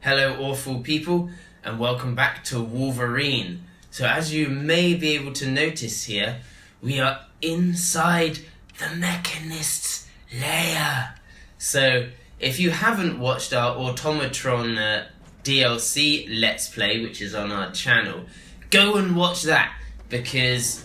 Hello awful people and welcome back to Wolverine. So as you may be able to notice here, we are inside the Mechanist's lair. So if you haven't watched our Automatron DLC Let's Play, which is on our channel, go and watch that because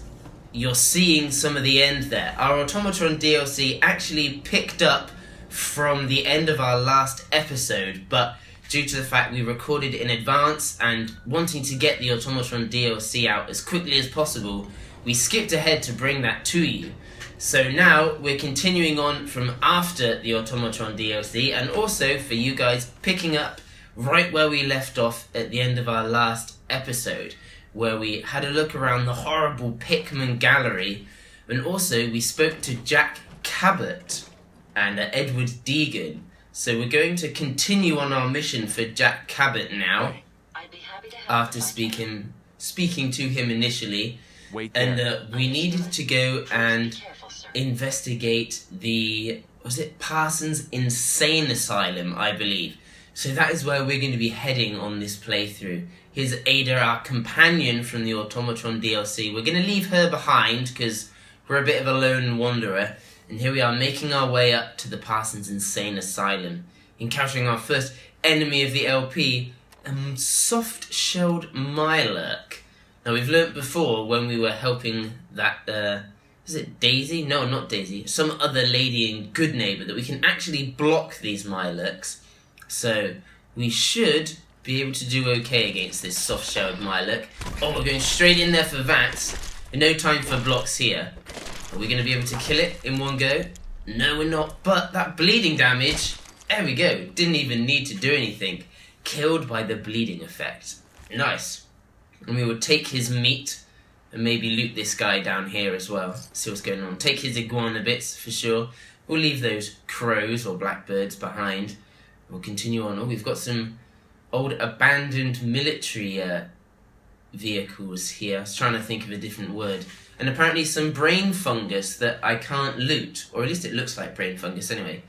you're seeing some of the end there. Our Automatron DLC actually picked up from the end of our last episode, but due to the fact we recorded in advance and wanting to get the Automatron DLC out as quickly as possible, we skipped ahead to bring that to you. So now we're continuing on from after the Automatron DLC, and also for you guys picking up right where we left off at the end of our last episode, where we had a look around the horrible Pickman gallery, and also we spoke to Jack Cabot and Edward Deegan. So we're going to continue on our mission for Jack Cabot now, after speaking to him initially, and we needed to go and investigate the, was it Parsons Insane Asylum, I believe. So that is where we're going to be heading on this playthrough. Here's Ada, our companion from the Automatron DLC. We're going to leave her behind because we're a bit of a lone wanderer. And here we are making our way up to the Parsons Insane Asylum, encountering our first enemy of the LP, a soft-shelled Mirelurk. Now we've learnt before when we were helping that, is it Daisy? No, not Daisy. Some other lady in Good Neighbour that we can actually block these Mirelurks. So we should be able to do okay against this soft-shelled Mirelurk. Oh, we're going straight in there for VATS. No time for blocks here. Are we going to be able to kill it in one go? No, we're not. But that bleeding damage, there we go. Didn't even need to do anything. Killed by the bleeding effect. Nice. And we will take his meat and maybe loot this guy down here as well. See what's going on. Take his iguana bits for sure. We'll leave those crows or blackbirds behind. We'll continue on. Oh, we've got some old abandoned military vehicles here. I was trying to think of a different word. And apparently some brain fungus that I can't loot. Or at least it looks like brain fungus anyway.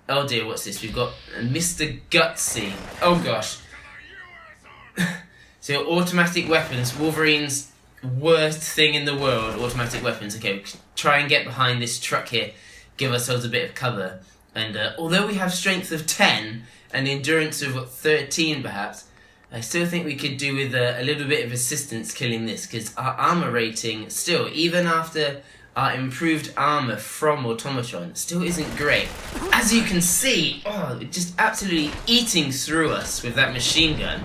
Oh dear, what's this? We've got Mr. Gutsy. Oh gosh. So automatic weapons. Wolverine's worst thing in the world. Automatic weapons. Okay, try and get behind this truck here. Give ourselves a bit of cover. And although we have strength of 10 and endurance of 13 perhaps, I still think we could do with a little bit of assistance killing this, because our armor rating still, even after our improved armor from Automatron, still isn't great. As you can see, just absolutely eating through us with that machine gun.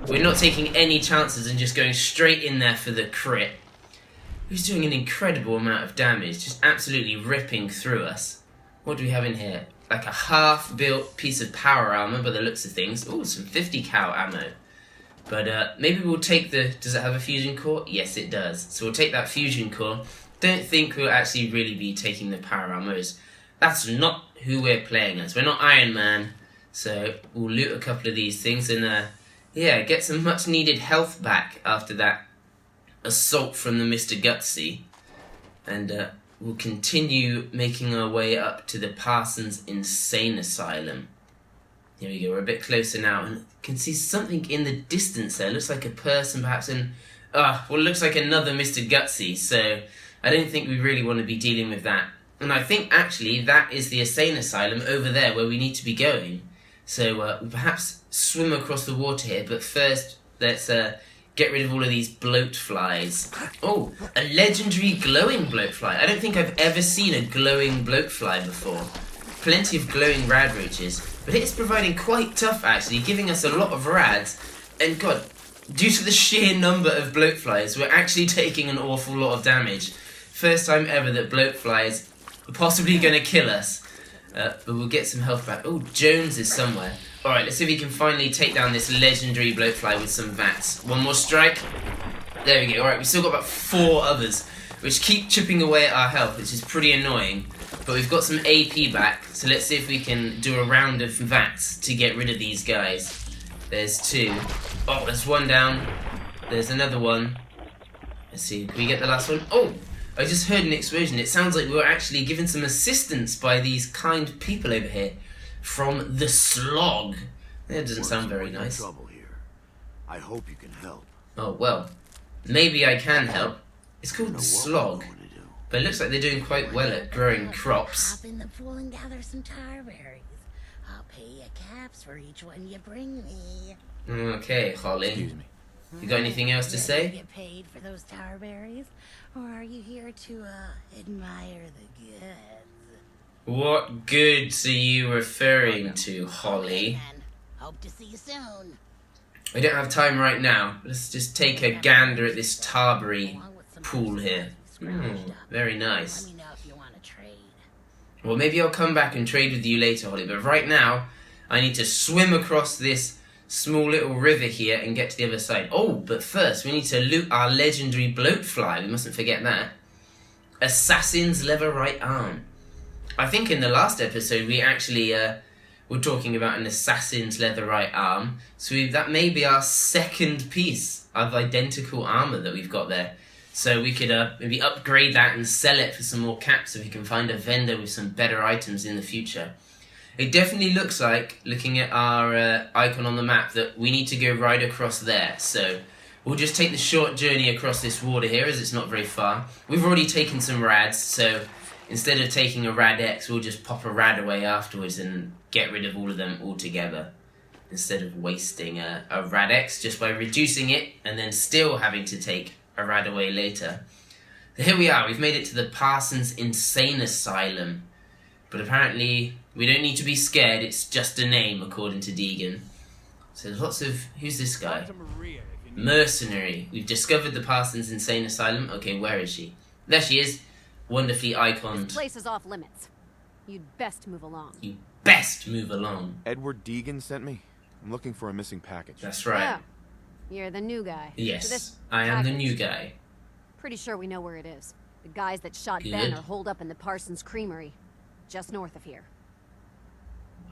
We're not taking any chances and just going straight in there for the crit. He's doing an incredible amount of damage, just absolutely ripping through us. What do we have in here? Like a half-built piece of power armor by the looks of things. Oh, some 50 cal ammo. But maybe we'll take the... Does it have a fusion core? Yes, it does. So we'll take that fusion core. Don't think we'll actually really be taking the power armors. That's not who we're playing as. We're not Iron Man. So we'll loot a couple of these things and, yeah, get some much-needed health back after that assault from the Mr. Gutsy. And, we'll continue making our way up to the Parsons Insane Asylum. Here we go, we're a bit closer now, and can see something in the distance there. Looks like a person perhaps, and well, it looks like another Mr. Gutsy, so I don't think we really want to be dealing with that. And I think actually that is the Insane Asylum over there where we need to be going. So we'll perhaps swim across the water here, but first let's get rid of all of these bloat flies. Oh, a legendary glowing bloat fly. I don't think I've ever seen a glowing bloat fly before. Plenty of glowing rad roaches, but it's providing quite tough actually, giving us a lot of rads. And god, due to the sheer number of bloat flies, we're actually taking an awful lot of damage. First time ever that bloat flies are possibly going to kill us. But we'll get some health back. Oh, Jones is somewhere. Alright, let's see if we can finally take down this legendary bloatfly with some VATS. One more strike. There we go. Alright, we've still got about 4 others, which keep chipping away at our health, which is pretty annoying. But we've got some AP back, so let's see if we can do a round of VATS to get rid of these guys. There's 2. Oh, there's 1 down. There's another one. Let's see, can we get the last one? Oh! I just heard an explosion. It sounds like we were actually given some assistance by these kind people over here from the Slog. That doesn't sound very nice. Trouble here. I hope you can help. Oh, well. Maybe I can help. It's called the Slog. But it looks like they're doing quite well at growing crops. Hop in the pool and gather some tarberries. I'll pay you caps for each one you bring me. Okay, Holly. Excuse me. You got anything else to say? You get paid for those tarberries, or are you here to admire the goods? What goods are you referring to, Holly? Then. Hope to see you soon. We don't have time right now. Let's just take a gander at this Tarberry pool here. Very nice. Let me know if you want to trade. Well, maybe I'll come back and trade with you later, Holly, but right now, I need to swim across this small little river here and get to the other side. Oh, but first, we need to loot our legendary bloatfly. We mustn't forget that. Assassin's leather right arm. I think in the last episode, we actually were talking about an assassin's leather right arm. So that may be our second piece of identical armor that we've got there. So we could maybe upgrade that and sell it for some more caps if we can find a vendor with some better items in the future. It definitely looks like, looking at our icon on the map, that we need to go right across there. So we'll just take the short journey across this water here, as it's not very far. We've already taken some rads, so instead of taking a rad X, we'll just pop a rad away afterwards and get rid of all of them altogether. Instead of wasting a rad X just by reducing it and then still having to take a rad away later. So here we are, we've made it to the Parsons Insane Asylum. But apparently, we don't need to be scared, it's just a name, according to Deegan. So there's lots of... Who's this guy? Mercenary. We've discovered the Parsons Insane Asylum. Okay, where is she? There she is. Wonderfully iconed. This place is off limits. You'd best move along. You best move along. Edward Deegan sent me. I'm looking for a missing package. That's right. Oh, you're the new guy. Yes, I am the new guy. Pretty sure we know where it is. The guys that shot Good. Ben are holed up in the Parsons Creamery, just north of here.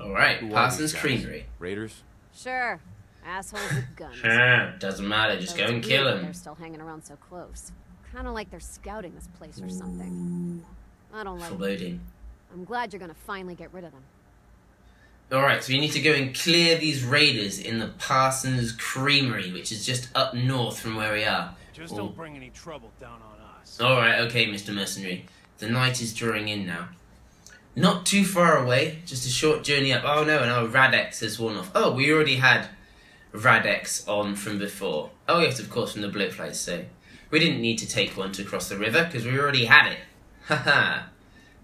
Alright, Who are Parsons these guys? Creamery. Raiders? Sure, assholes with guns. Sure, doesn't matter, just Though go it's and kill weird them. They're still hanging around so close. Kind of like they're scouting this place or something. I don't like it. Foreboding. I'm glad you're gonna finally get rid of them. Alright, so we need to go and clear these raiders in the Parsons Creamery, which is just up north from where we are. Just don't bring any trouble down on us. Alright, okay, Mr. Mercenary. The night is drawing in now. Not too far away, just a short journey up. Oh no, and our Radex has worn off. Oh, we already had Radex on from before. Oh yes, of course, from the bloatflies, so we didn't need to take one to cross the river, because we already had it. Haha.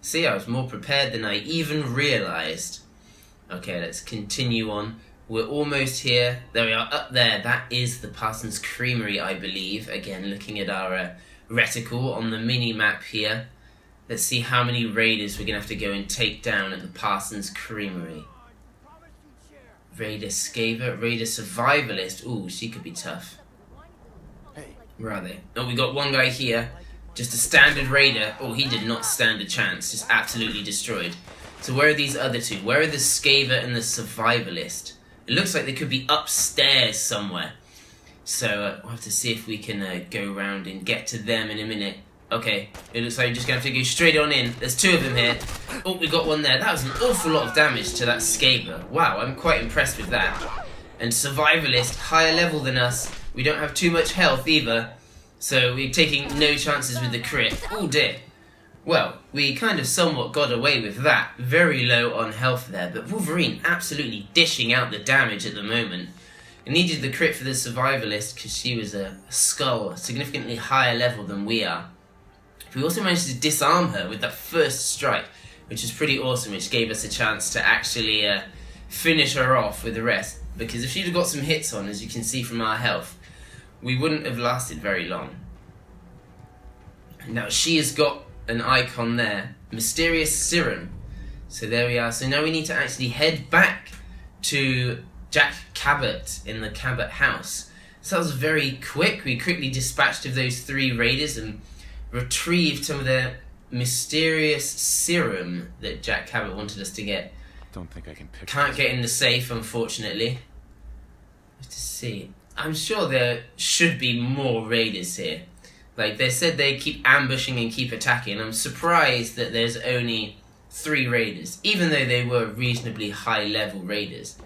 See, I was more prepared than I even realised. Okay, let's continue on. We're almost here. There we are, up there. That is the Parsons Creamery, I believe. Again, looking at our reticle on the mini-map here. Let's see how many raiders we're going to have to go and take down at the Parsons Creamery. Raider Scaver, Raider Survivalist. Ooh, she could be tough. Where are they? Oh, we got one guy here. Just a standard raider. Oh, he did not stand a chance. Just absolutely destroyed. So where are these other two? Where are the Scaver and the Survivalist? It looks like they could be upstairs somewhere. So we'll have to see if we can go around and get to them in a minute. Okay, it looks like we're just going to have to go straight on in. There's two of them here. Oh, we got one there. That was an awful lot of damage to that Scaver. Wow, I'm quite impressed with that. And Survivalist, higher level than us. We don't have too much health either. So we're taking no chances with the crit. Oh dear. Well, we kind of somewhat got away with that. Very low on health there, but Wolverine absolutely dishing out the damage at the moment. It needed the crit for the Survivalist because she was a skull, a significantly higher level than we are. We also managed to disarm her with that first strike, which was pretty awesome, which gave us a chance to actually finish her off with the rest. Because if she'd have got some hits on, as you can see from our health, we wouldn't have lasted very long. Now she has got an icon there, Mysterious Serum. So there we are. So now we need to actually head back to Jack Cabot in the Cabot House. So that was very quick. We quickly dispatched of those three raiders and retrieved some of the mysterious serum that Jack Cabot wanted us to get. Don't think I can pick. Can't get in the safe, unfortunately. Let's see. I'm sure there should be more raiders here. Like, they said they keep ambushing and keep attacking. I'm surprised that there's only 3 raiders, even though they were reasonably high-level raiders.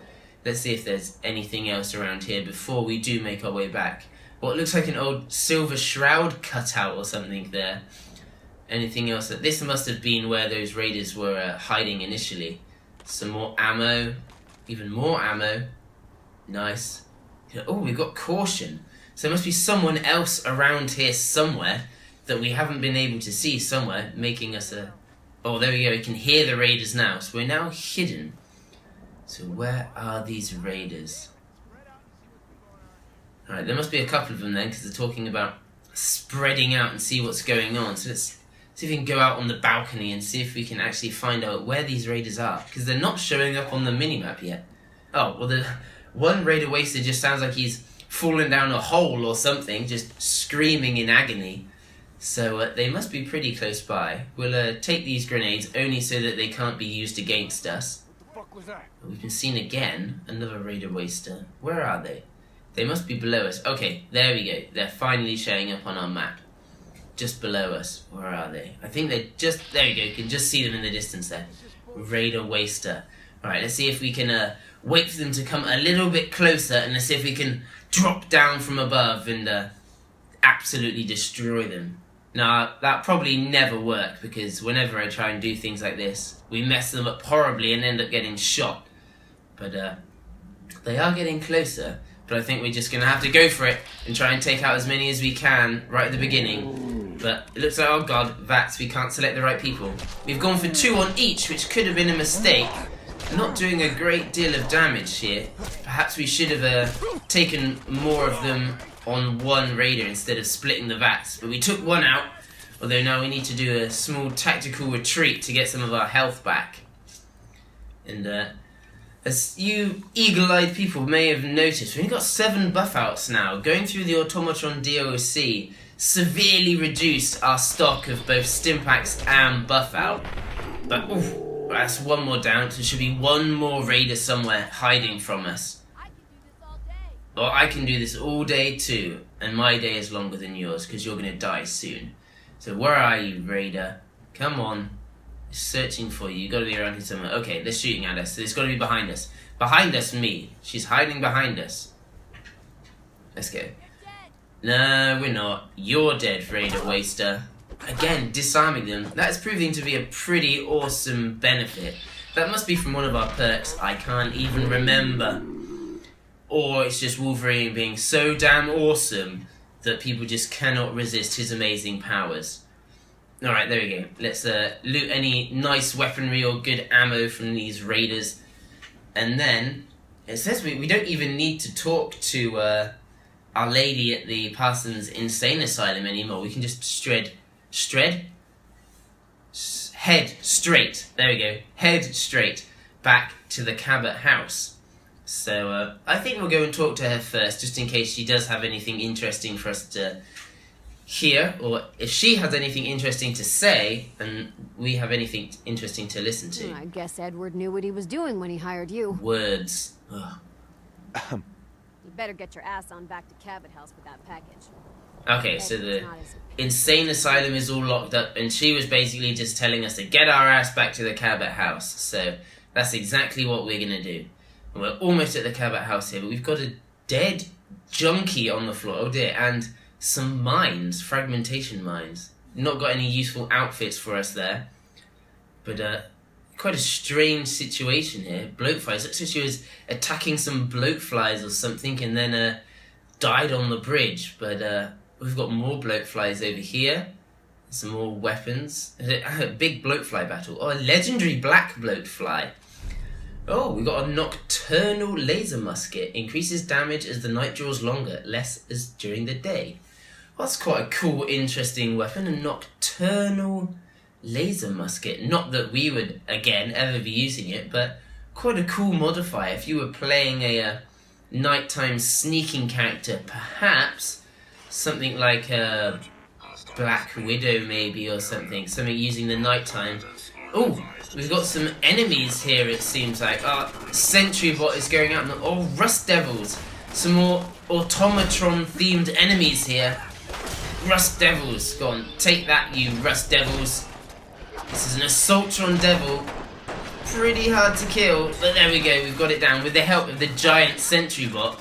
Let's see if there's anything else around here before we do make our way back. What looks like an old silver shroud cutout or something there. Anything else? This must have been where those raiders were hiding initially. Some more ammo. Even more ammo. Nice. Oh, we've got caution. So there must be someone else around here somewhere that we haven't been able to see somewhere, making us a... Oh, there we go. We can hear the raiders now. So we're now hidden. So where are these raiders? Alright, there must be a couple of them then, because they're talking about spreading out and see what's going on. So let's see if we can go out on the balcony and see if we can actually find out where these raiders are. Because they're not showing up on the minimap yet. Oh, well, the one raider wasted just sounds like he's fallen down a hole or something, just screaming in agony. So they must be pretty close by. We'll take these grenades only so that they can't be used against us. What the fuck was that? We've been seen again. Another raider waster. Where are they? They must be below us. Okay, there we go. They're finally showing up on our map. Just below us. Where are they? I think they're just... There we go. You can just see them in the distance there. Raider waster. Alright, let's see if we can wait for them to come a little bit closer, and let's see if we can drop down from above and absolutely destroy them. Now, that probably never work, because whenever I try and do things like this, we mess them up horribly and end up getting shot. But they are getting closer. But I think we're just going to have to go for it and try and take out as many as we can right at the beginning. But it looks like, oh god, VATS, we can't select the right people. We've gone for 2 on each, which could have been a mistake. Not doing a great deal of damage here. Perhaps we should have taken more of them on one raider instead of splitting the VATS. But we took one out, although now we need to do a small tactical retreat to get some of our health back. And as you eagle-eyed people may have noticed, we've got 7 buff outs now. Going through the Automatron DOC severely reduced our stock of both Stimpaks and buff out. But ooh, that's one more down, so there should be one more raider somewhere hiding from us. Well, I can do this all day too, and my day is longer than yours, because you're going to die soon. So where are you, raider? Come on. Searching for you. You got to be around here somewhere. Okay, they're shooting at us, so it's got to be behind us. Behind us, me. She's hiding behind us. Let's go. No, we're not. You're dead, Raider Waster. Again, disarming them. That's proving to be a pretty awesome benefit. That must be from one of our perks. I can't even remember. Or it's just Wolverine being so damn awesome that people just cannot resist his amazing powers. Alright, there we go. Let's loot any nice weaponry or good ammo from these raiders. And then, it says we don't even need to talk to our lady at the Parsons Insane Asylum anymore. We can just head straight. There we go. Head straight back to the Cabot House. So, I think we'll go and talk to her first, just in case she does have anything interesting for us to hear, or if she has anything interesting to say, and we have anything interesting to listen to. I guess Edward knew what he was doing when he hired you. Words. Ugh. You better get your ass on back to Cabot House with that package. Okay, so the Insane Asylum is all locked up, and she was basically just telling us to get our ass back to the Cabot House. So that's exactly what we're gonna do. And we're almost at the Cabot House here, but we've got a dead junkie on the floor. Oh dear, and some mines, fragmentation mines. Not got any useful outfits for us there. But quite a strange situation here. Bloatflies. Looks like she was attacking some bloatflies or something and then died on the bridge. But we've got more bloatflies over here. Some more weapons. A big bloatfly battle. Oh, a legendary black bloatfly. Oh, we got a nocturnal laser musket. Increases damage as the night draws longer, less as during the day. Well, that's quite a cool, interesting weapon. A nocturnal laser musket. Not that we would, again, ever be using it, but quite a cool modifier. If you were playing a nighttime sneaking character, perhaps something like a Black Widow maybe, or something. Something using the nighttime. Oh, we've got some enemies here, it seems like. Sentry bot is going out. Oh, Rust Devils. Some more Automatron-themed enemies here. Rust Devils. Go on, take that, you Rust Devils. This is an Assaultron Devil. pretty hard to kill, but there we go, we've got it down with the help of the giant sentry bot.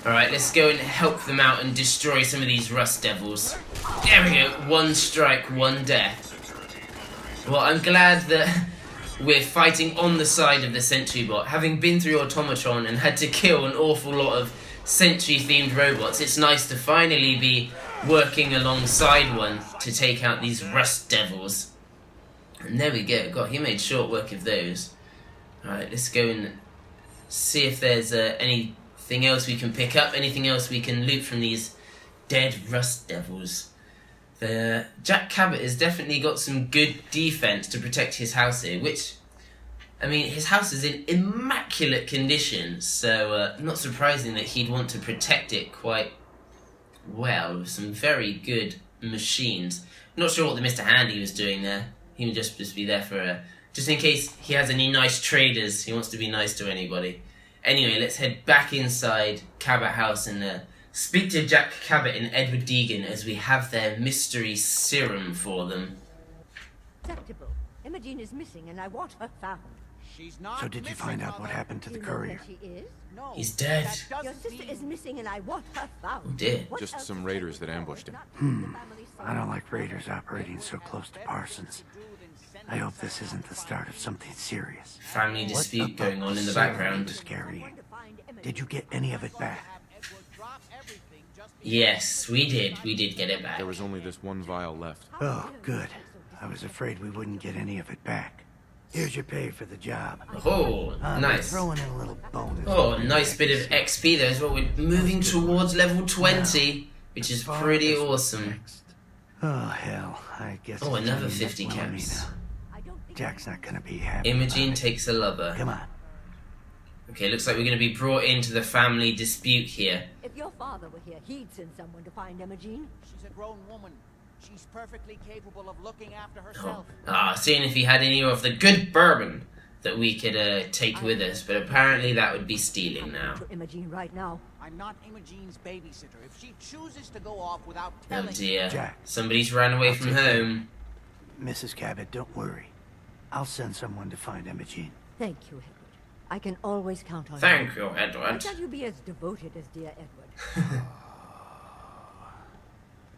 Alright, let's go and help them out and destroy some of these rust devils. There we go, 1 strike, 1 death. Well, I'm glad that we're fighting on the side of the sentry bot. Having been through Automatron and had to kill an awful lot of sentry-themed robots, it's nice to finally be working alongside one to take out these rust devils. And there we go, God, he made short work of those. Alright, let's go and see if there's anything else we can pick up, anything else we can loot from these dead rust devils. Jack Cabot has definitely got some good defense to protect his house here, which, I mean, his house is in immaculate condition, so not surprising that he'd want to protect it quite well with some very good machines. Not sure what the Mr. Handy was doing there. He would just be there for just in case he has any nice traders. He wants to be nice to anybody. Anyway, let's head back inside Cabot House and speak to Jack Cabot and Edward Deegan as we have their mystery serum for them. Acceptable. Imogen is missing and I want her found. She's not. So did you find out what happened to the courier? She is? No. He's dead. Your sister is missing and I want her found. Oh dear. What Just else some can raiders you that know? ambushed him. Not the family I don't like raiders operating so close to Parsons. I hope this isn't the start of something serious. Family What dispute the going fuck on in the was serum background. he was carrying? Did you get any of it back? Yes, we did. We did get it back. There was only this one vial left. Oh, good. I was afraid we wouldn't get any of it back. Here's your pay for the job. Oh, nice. Throwing in a little bonus. Oh, a nice bit of XP there as well. We're moving towards level 20, which is pretty awesome. Oh, hell. I guess. Oh, it's another only 50 next one caps. now. Jack's not gonna be happy. Imogene about it. takes a lover. Come on. Okay, looks like we're going to be brought into the family dispute here. If your father were here, he'd send someone to find Imogen. She's a grown woman. She's perfectly capable of looking after Oh. herself. Seeing if he had any of the good bourbon that we could take with us, but apparently that would be stealing now. To Imogen right now. I'm not Imogen's babysitter. If she chooses to go off without Oh telling dear, Jack. somebody's ran away from home. Mrs. Cabot, don't worry. I'll send someone to find Imogen. Thank you, Edward. I can always count on you. Thank you, I Edward. thought you'd be as devoted as dear Edward.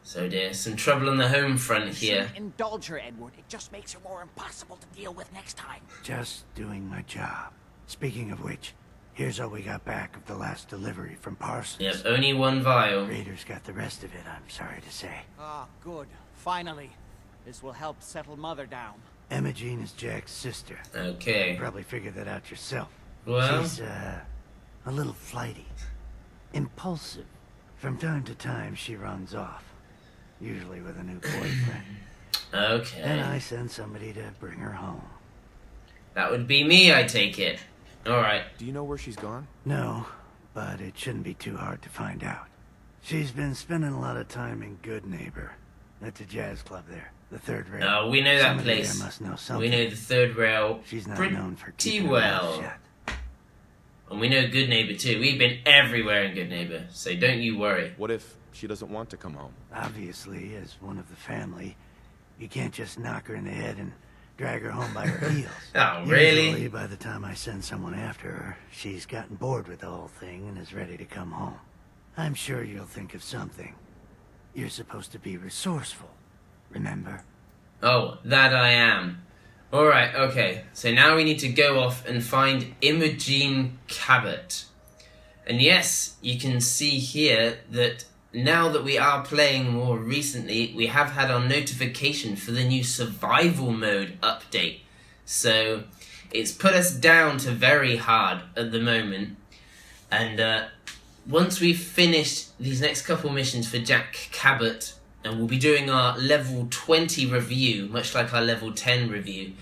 So dear, some trouble on the home front here. Indulge her, Edward. It just makes her more impossible to deal with next time. Just doing my job. Speaking of which, here's all we got back of the last delivery from Parsons. Yep, only 1 vial. Raiders got the rest of it, I'm sorry to say. Ah, good. Finally. This will help settle Mother down. Imogen is Jack's sister. You Okay. probably figured that out yourself. Well, She's, a little flighty. Impulsive. From time to time, she runs off. Usually with a new boyfriend. Then okay. I send somebody to bring her home. That would be me, I take it. Alright. Do you know where she's gone? No, but it shouldn't be too hard to find out. She's been spending a lot of time in Good Neighbor. That's a jazz club there. The third rail. Oh, we know that Somebody place. there must know We something. know the third rail She's not pretty known for keeping her well. mouth shut. And we know Good Neighbor too. We've been everywhere in Good Neighbor, so don't you worry. What if she doesn't want to come home? Obviously, as one of the family, you can't just knock her in the head and drag her home by her heels. Oh, really? Usually, by the time I send someone after her, she's gotten bored with the whole thing and is ready to come home. I'm sure you'll think of something. You're supposed to be resourceful, remember? Oh, that I am. Alright, okay. So now we need to go off and find Imogen Cabot. And yes, you can see here that now that we are playing more recently, we have had our notification for the new survival mode update. So it's put us down to very hard at the moment. And once we've finished these next couple missions for Jack Cabot, and we'll be doing our level 20 review, much like our level 10 review.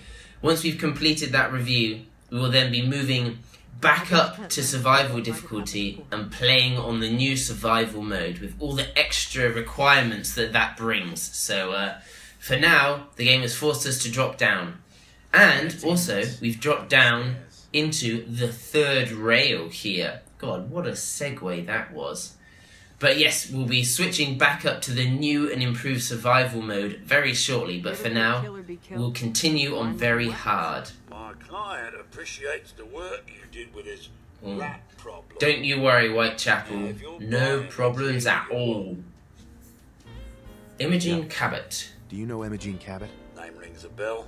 Once we've completed that review, we will then be moving back up to survival difficulty and playing on the new survival mode with all the extra requirements that brings. So for now, the game has forced us to drop down. And also, we've dropped down into the third rail here. God, what a segue that was. But yes, we'll be switching back up to the new and improved survival mode very shortly. But for now, we'll continue on very hard. My client appreciates the work you did with his rat problem. Don't you worry, Whitechapel. No problems at all. Imogene Cabot. Do you know Imogene Cabot? Name rings a bell.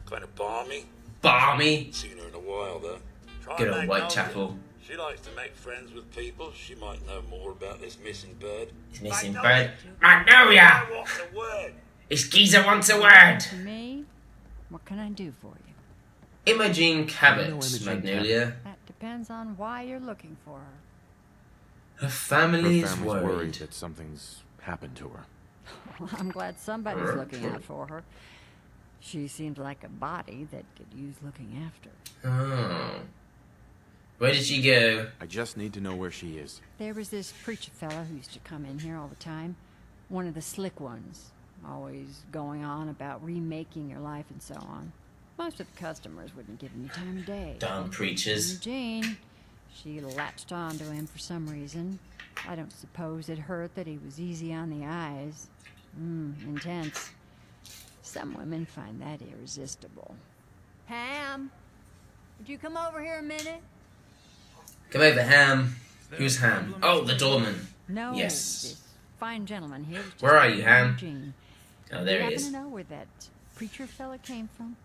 Kind of balmy. Balmy. Seen her in a while though. Try Good and old make Whitechapel. knowledge. She likes to make friends with people. She might know more about this missing bird. He's missing bird. Magnolia! What's the word? This geezer wants a word. To me? What can I do for you? Imogene Cabot, Imogene Magnolia. That depends on why you're looking for her. Her Her family is family's worried. worried that something's happened to her. Well, I'm glad somebody's looking out for her. She seems like a body that could use looking after. Oh. Where did she go? I just need to know where she is. There was this preacher fella who used to come in here all the time. One of the slick ones. Always going on about remaking your life and so on. Most of the customers wouldn't give him the time of day. Darn preachers. Jane, she latched onto him for some reason. I don't suppose it hurt that he was easy on the eyes. Intense. Some women find that irresistible. Ham, would you come over here a minute? Come over, Ham. Who's Ham? Oh, the doorman. No. Yes. This fine gentleman here was just Where are you, Ham? Jane. Oh, there he happen is. to know where that preacher fella came from?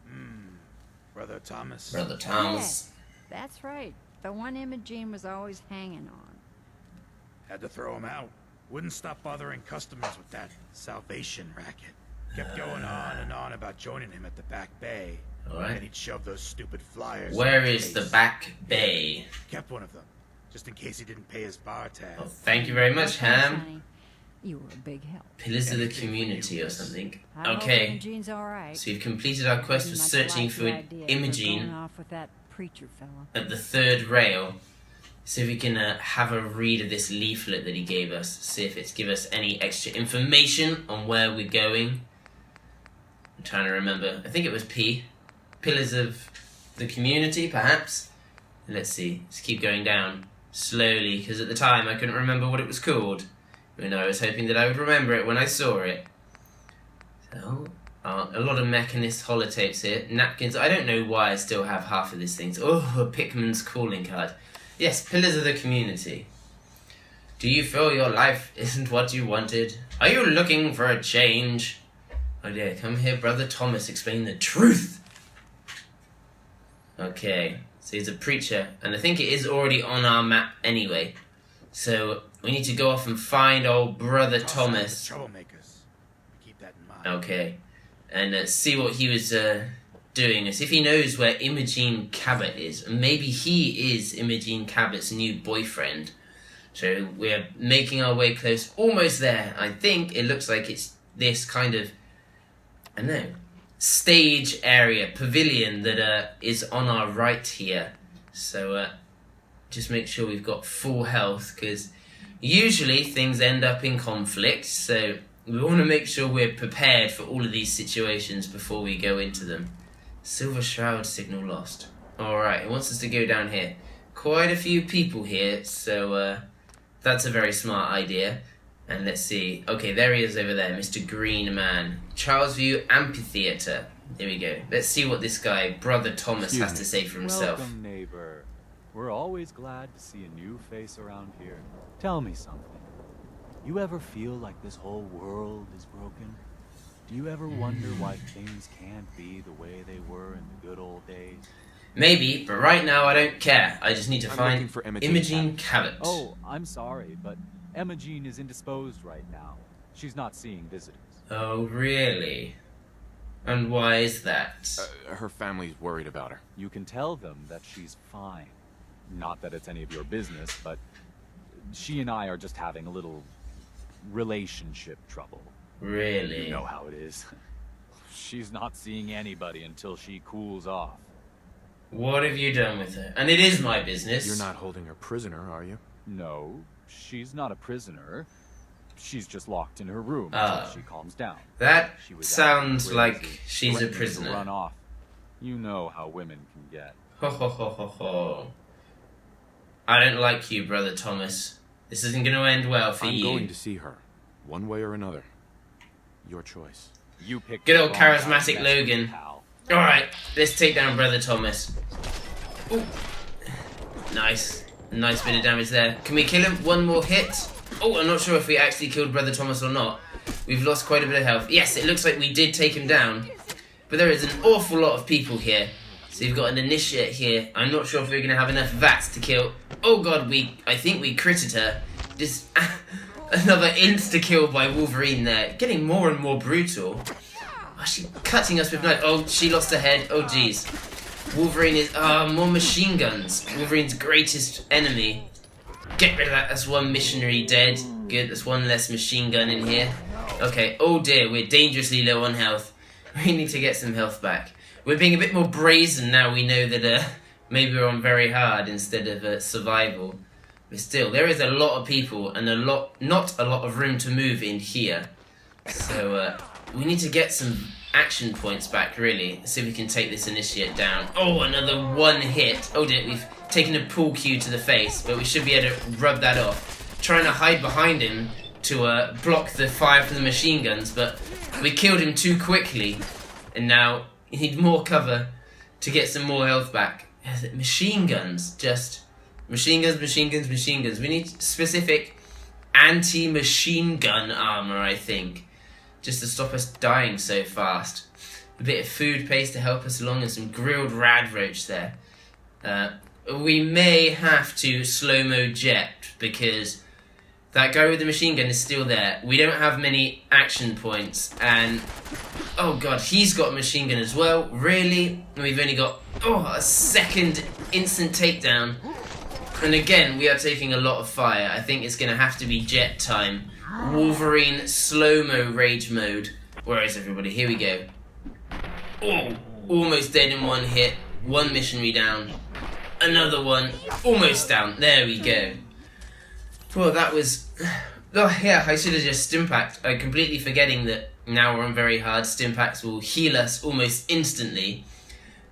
Brother Thomas. Brother Thomas. Yes, that's right. The one Imogene was always hanging on. Had to throw him out. Wouldn't stop bothering customers with that salvation racket. Kept going on and on about joining him at the back bay. Alright. And he'd shove those stupid flyers. Where in his is the face. back bay? Kept one of them, just in case he didn't pay his bar tab. Oh, thank you very much, Ham. Honey, you were a big help. Pillars of the community or something. I hope Okay. Imogene's all right. So we've completed our quest for Pretty much searching like for the idea of her Imogene going off with that preacher fella. at the third rail. See if we can have a read of this leaflet that he gave us. See if it's give us any extra information on where we're going. I'm trying to remember. I think it was P. Pillars of the community, perhaps? Let's see. Let's keep going down slowly, because at the time I couldn't remember what it was called. Even though I was hoping that I would remember it when I saw it. So, a lot of mechanist holotapes here. Napkins. I don't know why I still have half of these things. Oh, a Pickman's calling card. Yes, Pillars of the Community. Do you feel your life isn't what you wanted? Are you looking for a change? Oh dear, come here, Brother Thomas, explain the truth. Okay, so he's a preacher, and I think it is already on our map anyway. So, we need to go off and find old Brother Thomas. Troublemakers. Keep that in mind. Okay, and see what he was doing, as if he knows where Imogene Cabot is. And maybe he is Imogene Cabot's new boyfriend. So we're making our way close, almost there. I think it looks like it's this kind of, I don't know, stage area, pavilion that is on our right here. So just make sure we've got full health, because usually things end up in conflict. So we want to make sure we're prepared for all of these situations before we go into them. Silver Shroud signal lost. Alright, it wants us to go down here. Quite a few people here, so that's a very smart idea. And let's see. Okay, there he is over there, Mr. Green Man. Charlesview Amphitheater. There we go. Let's see what this guy, Brother Thomas, has to say for himself. Welcome, neighbor. We're always glad to see a new face around here. Tell me something. You ever feel like this whole world is broken? Do you ever wonder why things can't be the way they were in the good old days? Maybe, but right now I don't care. I just need to find looking for Imogene Cabot. Oh, I'm sorry, but Imogene is indisposed right now. She's not seeing visitors. Oh, really? And why is that? Her family's worried about her. You can tell them that she's fine. Not that it's any of your business, but she and I are just having a little relationship trouble. Really? You know how it is. She's not seeing anybody until she cools off. What have you done with her? And it is my business. You're not holding her prisoner, are you? No, she's not a prisoner. She's just locked in her room until she calms down. That She was sounds acting like crazy, she's a threatening to prisoner. run off. You know how women can get. Ho ho ho ho ho. I don't like you, Brother Thomas. This isn't going to end well for I'm you. going to see her, one way or another. Your choice. You picked Good the old wrong guy charismatic to mess with, Logan. pal. Alright, let's take down Brother Thomas. Ooh. Nice. Nice bit of damage there. Can we kill him? One more hit? Oh, I'm not sure if we actually killed Brother Thomas or not. We've lost quite a bit of health. Yes, it looks like we did take him down. But there is an awful lot of people here. So you've got an initiate here. I'm not sure if we're going to have enough VATs to kill. Oh god, I think we critted her. Just another insta-kill by Wolverine there. Getting more and more brutal. Oh, she's cutting us with knife. Oh, she lost her head. Oh, jeez. Wolverine is... more machine guns. Wolverine's greatest enemy. Get rid of that. That's one missionary dead. Good, that's one less machine gun in here. Okay, oh dear, we're dangerously low on health. We need to get some health back. We're being a bit more brazen now we know that maybe we're on very hard instead of survival. But still, there is a lot of people and not a lot of room to move in here. So we need to get some action points back, really. See if we can take this initiate down. Oh, another one hit. Oh dear, we've taken a pull cue to the face, but we should be able to rub that off. Trying to hide behind him to block the fire from the machine guns, but we killed him too quickly. And now we need more cover to get some more health back. Machine guns, just... Machine guns, machine guns, machine guns. We need specific anti-machine gun armor, I think. Just to stop us dying so fast. A bit of food paste to help us along and some grilled rad roach there. We may have to slow-mo jet because that guy with the machine gun is still there. We don't have many action points and... Oh god, he's got a machine gun as well. Really? We've only got a second instant takedown. And again, we are taking a lot of fire. I think it's going to have to be jet time. Wolverine slow-mo rage mode. Where is everybody? Here we go. Oh, almost dead in one hit. One missionary down. Another one. Almost down. There we go. Well, that was... Oh, yeah, I should have just Stimpacked. I'm completely forgetting that now we're on very hard. Stimpacks will heal us almost instantly.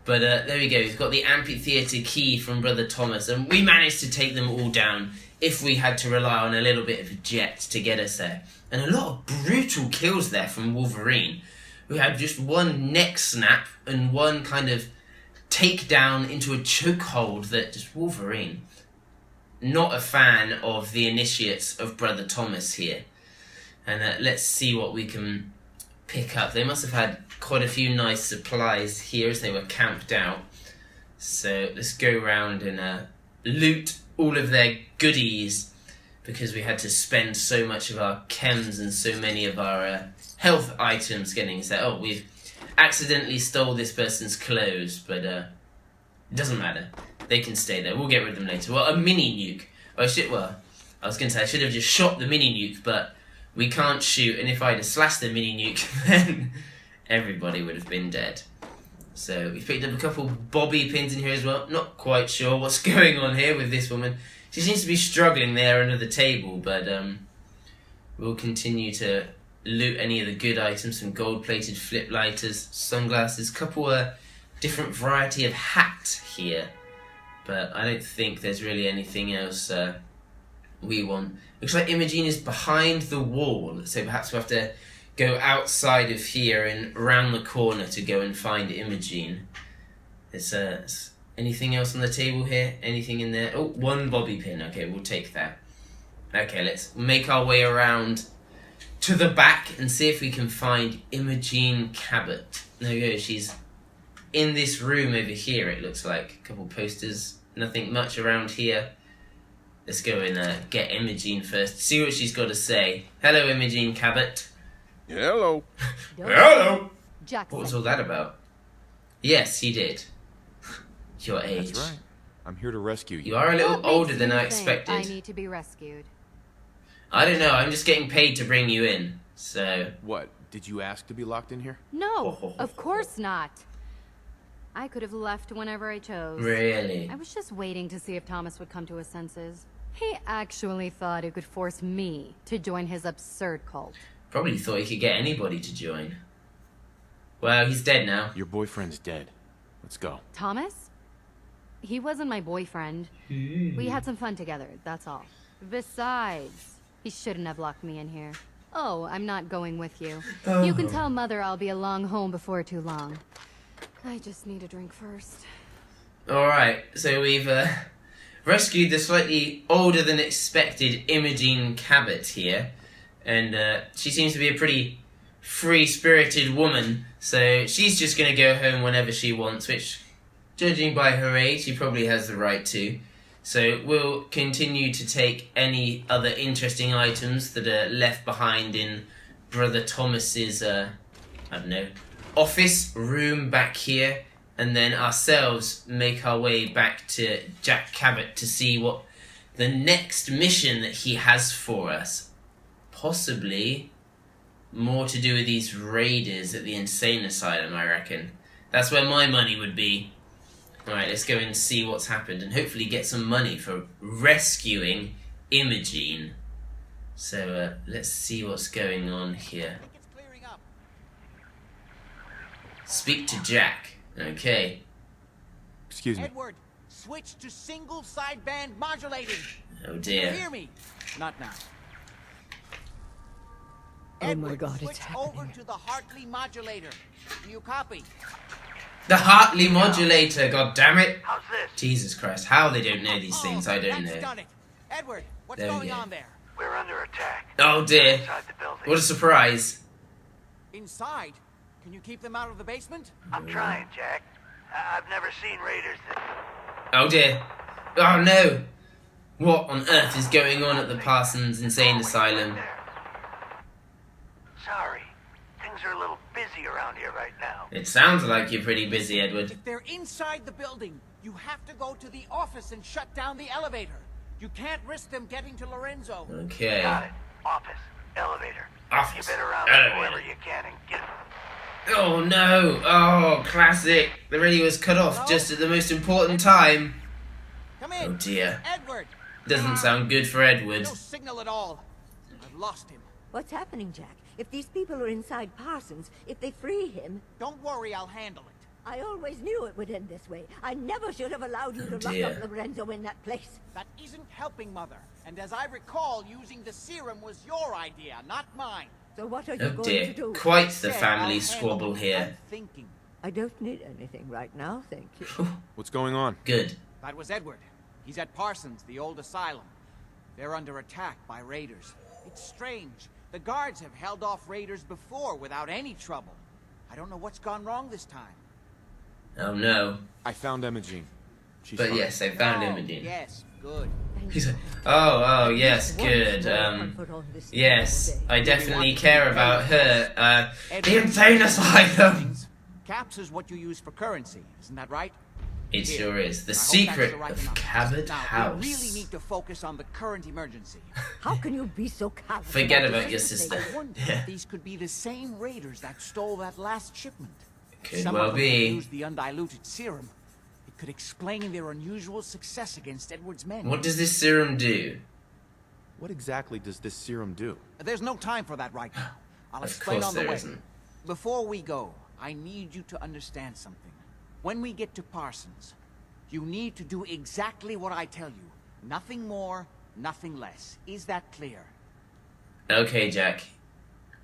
But there we go. We've got the Amphitheater key from Brother Thomas. And we managed to take them all down if we had to rely on a little bit of a jet to get us there. And a lot of brutal kills there from Wolverine, who had just one neck snap and one kind of takedown into a chokehold that just Wolverine. Not a fan of the initiates of Brother Thomas here. And let's see what we can pick up. They must have had quite a few nice supplies here as they were camped out. So let's go around and loot all of their goodies because we had to spend so much of our chems and so many of our health items getting set. Oh, we've accidentally stole this person's clothes, but it doesn't matter. They can stay there. We'll get rid of them later. Well, a mini nuke. I was going to say I should have just shot the mini nuke, but we can't shoot, and if I'd have slashed the mini nuke, then everybody would have been dead. So we've picked up a couple bobby pins in here as well. Not quite sure what's going on here with this woman. She seems to be struggling there under the table, but we'll continue to loot any of the good items. Some gold-plated flip lighters, sunglasses, couple of different variety of hats here. But I don't think there's really anything else we want. Looks like Imogene is behind the wall, so perhaps we'll have to go outside of here and round the corner to go and find Imogene. There's anything else on the table here? Anything in there? Oh, one bobby pin. Okay, we'll take that. Okay, let's make our way around to the back and see if we can find Imogene Cabot. There we go, she's in this room over here, it looks like. A couple posters, nothing much around here. Let's go and get Imogene first, see what she's got to say. Hello, Imogene Cabot. Hello. Hello. Jackson. What was all that about? Yes, he did. Your age. That's right. I'm here to rescue you. You are a little What makes older than you I think expected. I need to be rescued. I don't know, I'm just getting paid to bring you in, so... What? Did you ask to be locked in here? No, of course not. I could have left whenever I chose. Really? I was just waiting to see if Thomas would come to his senses. He actually thought he could force me to join his absurd cult. Probably thought he could get anybody to join. Well, he's dead now. Your boyfriend's dead. Let's go. Thomas? He wasn't my boyfriend. We had some fun together, that's all. Besides, he shouldn't have locked me in here. Oh, I'm not going with you. Oh. You can tell Mother I'll be along home before too long. I just need a drink first. Alright, so we've rescued the slightly older than expected Imogen Cabot here. And she seems to be a pretty free-spirited woman. So she's just going to go home whenever she wants, which, judging by her age, she probably has the right to. So we'll continue to take any other interesting items that are left behind in Brother Thomas's, office room back here. And then ourselves make our way back to Jack Cabot to see what the next mission that he has for us. Possibly more to do with these raiders at the insane asylum, I reckon. That's where my money would be. Alright, let's go and see what's happened and hopefully get some money for rescuing Imogen. So, let's see what's going on here. Speak to Jack. Okay. Excuse me. Edward, switch to single sideband modulating. Oh dear. You hear me? Not now. Oh Edward, my God, switch it's happening. over to the Hartley modulator. Do you copy? The Hartley modulator, god damn it! How's this? Jesus Christ, how they don't know these things, I don't That's know. done it. Edward, what's There we going go. on there? We're under attack. Oh dear. Inside the building. What a surprise. Inside? Can you keep them out of the basement? I'm trying, Jack. I've never seen raiders that... Oh dear. Oh no! What on earth is going on at the Parsons Insane Asylum? Sorry. Things are a little busy around here right now. It sounds like you're pretty busy, Edward. If they're inside the building, you have to go to the office and shut down the elevator. You can't risk them getting to Lorenzo. Okay. Got it. Office. Elevator. Office. You better round Elevator. up whoever you can and get... Oh no! Oh, classic. The radio was cut off just at the most important time. Come in. Oh dear. Edward. Doesn't sound good for Edward. No signal at all. I've lost him. What's happening, Jack? If these people are inside Parsons, if they free him... Don't worry, I'll handle it. I always knew it would end this way. I never should have allowed you to lock dear. up Lorenzo in that place. That isn't helping, Mother. And as I recall, using the serum was your idea, not mine. So what are you Oh going dear. to do? Quite the Said I'll family handle squabble it. here. I'm thinking. I don't need anything right now, thank you. What's going on? Good. That was Edward. He's at Parsons, the old asylum. They're under attack by raiders. It's strange. The guards have held off raiders before without any trouble. I don't know what's gone wrong this time. Oh no. I found Imogen. She's But fine. yes, I found Oh, Imogen. yes, good. He's like, oh, yes, good. Yes, I definitely care about her. The insane asylum! Caps is what you use for currency, isn't that right? It Here. sure is. The I hope that's secret the right of amount. Cabot Now, House. we really need to focus on the current emergency. How can you be so callous? Forget about about your this? sister. I wonder Yeah. if these could be the same raiders that stole that last shipment. Could Some well of them be. used the undiluted serum. It could explain their unusual success against Edward's men. What does this serum do? What exactly does this serum do? There's no time for that right now. I'll Of explain course on the there way. isn't. Before we go, I need you to understand something. When we get to Parsons, you need to do exactly what I tell you. Nothing more, nothing less. Is that clear? Okay, Jack.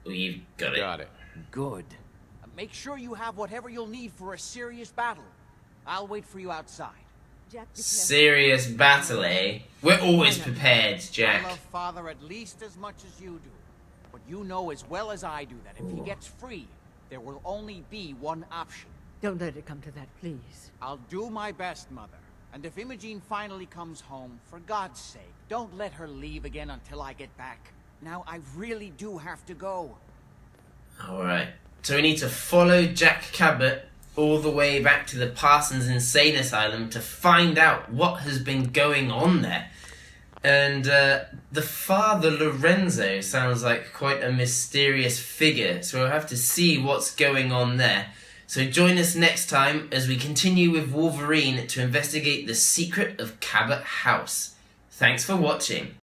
We've got it. Got it. Good. Make sure you have whatever you'll need for a serious battle. I'll wait for you outside. Jack, be careful. Serious battle, eh? We're always prepared, I Jack. love Father at least as much as you do. But you know as well as I do that if he gets free, there will only be one option. Don't let it come to that, please. I'll do my best, Mother. And if Imogen finally comes home, for God's sake, don't let her leave again until I get back. Now, I really do have to go. Alright. So we need to follow Jack Cabot all the way back to the Parsons Insane Asylum to find out what has been going on there. And the father, Lorenzo, sounds like quite a mysterious figure, so we'll have to see what's going on there. So join us next time as we continue with Wolverine to investigate the secret of Cabot House. Thanks for watching.